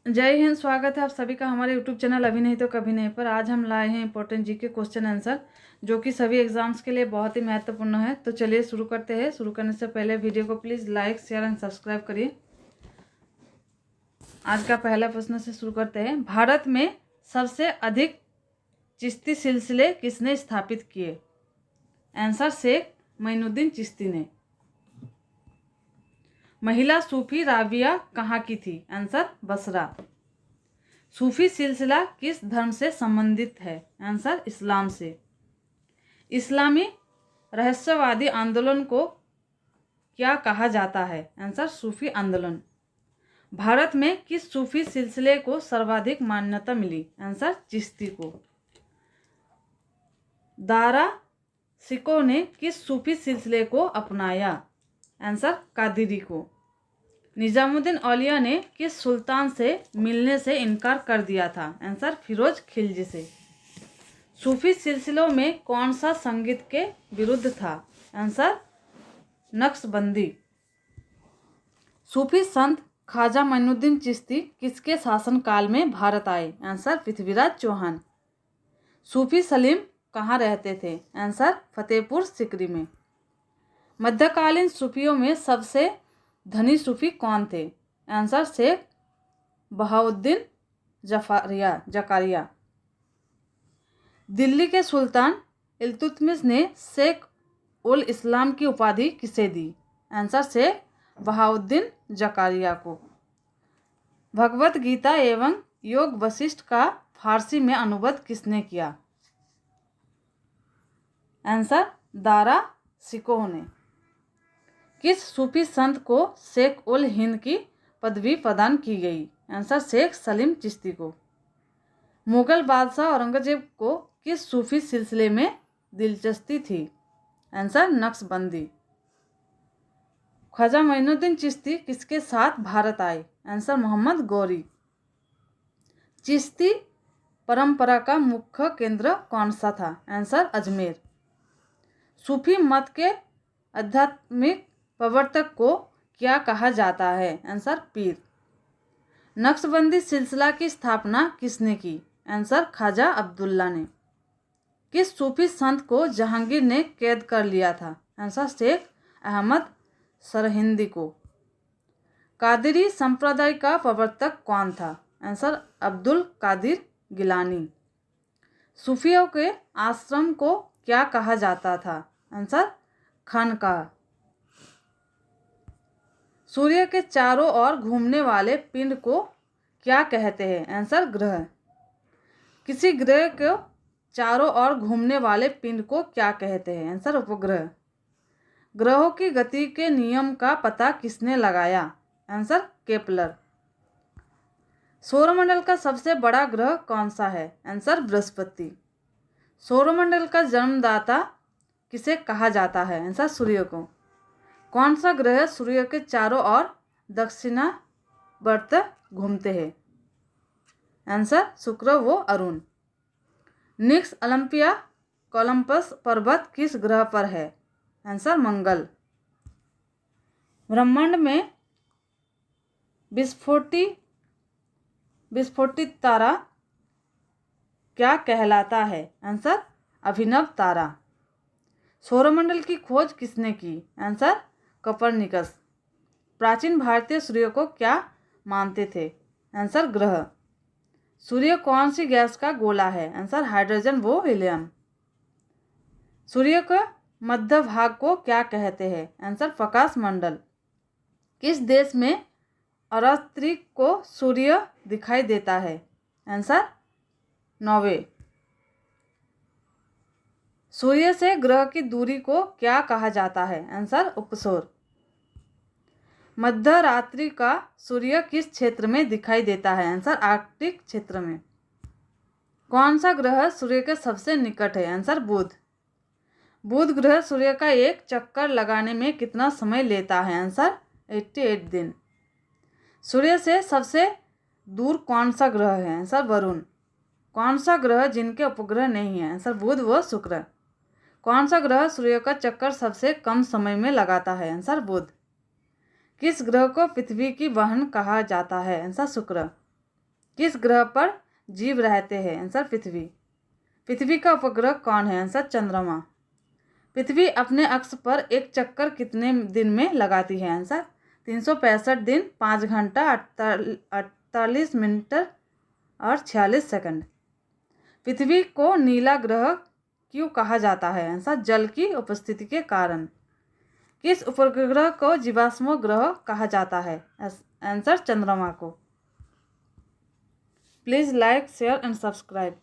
जय हिंद। स्वागत है आप सभी का हमारे यूट्यूब चैनल अभी नहीं तो कभी नहीं पर। आज हम लाए हैं इंपॉर्टेंट जीके क्वेश्चन आंसर जो कि सभी एग्जाम्स के लिए बहुत ही महत्वपूर्ण है। तो चलिए शुरू करते हैं। शुरू करने से पहले वीडियो को please like share and subscribe करिए। आज का पहला प्रश्न से शुरू करते हैं। भारत में सबसे अधिक चिश्ती सिलसिले किसने स्थापित किए? आंसर शेख मोइनुद्दीन चिश्ती ने। महिला सूफी राबिया कहाँ की थी? आंसर बसरा। सूफी सिलसिला किस धर्म से संबंधित है? आंसर इस्लाम से। इस्लामी रहस्यवादी आंदोलन को क्या कहा जाता है? आंसर सूफी आंदोलन। भारत में किस सूफी सिलसिले को सर्वाधिक मान्यता मिली? आंसर चिश्ती को। दारा सिकों ने किस सूफी सिलसिले को अपनाया? आंसर कादिरी को। निजामुद्दीन औलिया ने किस सुल्तान से मिलने से इनकार कर दिया था? आंसर फिरोज खिलजी से। सूफी सिलसिलों में कौन सा संगीत के विरुद्ध था? आंसर नक्शबंदी। सूफी संत ख्वाजा मोइनुद्दीन चिश्ती किसके शासनकाल में भारत आए? आंसर पृथ्वीराज चौहान। सूफी सलीम कहाँ रहते थे? आंसर फतेहपुर सिकरी में। मध्यकालीन सूफियों में सबसे धनी सूफी कौन थे? आंसर शेख बहाउद्दीन जकारिया। दिल्ली के सुल्तान इल्तुतमिश ने शेख उल इस्लाम की उपाधि किसे दी? आंसर शेख बहाउद्दीन जकारिया को। भगवत गीता एवं योग वशिष्ठ का फारसी में अनुवाद किसने किया? आंसर दारा सिकोह ने। किस सूफी संत को शेख उल हिंद की पदवी प्रदान की गई? आंसर शेख सलीम चिश्ती को। मुगल बादशाह औरंगजेब को किस सूफी सिलसिले में दिलचस्पी थी? आंसर नक्शबंदी। ख्वाजा मोइनुद्दीन चिश्ती किसके साथ भारत आए? आंसर मोहम्मद गौरी। चिश्ती परंपरा का मुख्य केंद्र कौन सा था? आंसर अजमेर। सूफी मत के आध्यात्मिक प्रवर्तक को क्या कहा जाता है? आंसर पीर। नक्शबंदी सिलसिला की स्थापना किसने की? आंसर ख्वाजा अब्दुल्ला ने। किस सूफी संत को जहांगीर ने कैद कर लिया था? आंसर शेख अहमद सरहिंदी को। कादिरी संप्रदाय का प्रवर्तक कौन था? आंसर अब्दुल कादिर गिलानी। सूफियों के आश्रम को क्या कहा जाता था? आंसर खानकाह। सूर्य के चारों ओर घूमने वाले पिंड को क्या कहते हैं? आंसर ग्रह। किसी ग्रह को चारों ओर घूमने वाले पिंड को क्या कहते हैं? आंसर उपग्रह। ग्रहों की गति के नियम का पता किसने लगाया? Answer Kepler. सौरमंडल का सबसे बड़ा ग्रह कौन सा है? आंसर बृहस्पति। सौरमंडल का जन्मदाता किसे कहा जाता है? आंसर सूर्य को। कौन सा ग्रह सूर्य के चारों ओर दक्षिणावर्त घूमते हैं? आंसर शुक्र व अरुण। निक्स ओलंपिया कोलंबस पर्वत किस ग्रह पर है? आंसर मंगल। ब्रह्मांड में विस्फोटित तारा क्या कहलाता है? आंसर अभिनव तारा। सौरमंडल की खोज किसने की? Answer Copernicus. प्राचीन भारतीय सूर्य को क्या मानते थे? आंसर ग्रह। सूर्य कौन सी गैस का गोला है? आंसर हाइड्रोजन व हीलियम। सूर्य के मध्य भाग को क्या कहते हैं? आंसर प्रकाश मंडल। किस देश में अरात्रि को सूर्य दिखाई देता है? Answer Norway. सूर्य से ग्रह की दूरी को क्या कहा जाता है? आंसर उपसौर। मध्य रात्रि का सूर्य किस क्षेत्र में दिखाई देता है? आंसर आर्कटिक क्षेत्र में। कौन सा ग्रह सूर्य के सबसे निकट है? आंसर बुध। बुध ग्रह सूर्य का एक चक्कर लगाने में कितना समय लेता है? आंसर 88 दिन। सूर्य से सबसे दूर कौन सा ग्रह है? आंसर वरुण। कौन सा ग्रह जिनके उपग्रह नहीं है? आंसर बुध व शुक्र। कौन सा ग्रह सूर्य का चक्कर सबसे कम समय में लगाता है? आंसर बुध। किस ग्रह को पृथ्वी की बहन कहा जाता है? आंसर शुक्र। किस ग्रह पर जीव रहते हैं? आंसर पृथ्वी। पृथ्वी का उपग्रह कौन है? आंसर चंद्रमा। पृथ्वी अपने अक्ष पर एक चक्कर कितने दिन में लगाती है? आंसर 365 दिन, 5 घंटा 48 मिनट और 46 सेकंड। पृथ्वी को नीला ग्रह क्यों कहा जाता है? आंसर जल की उपस्थिति के कारण। किस उपग्रह को जीवाश्म ग्रह कहा जाता है? आंसर चंद्रमा को। Please like, share and subscribe.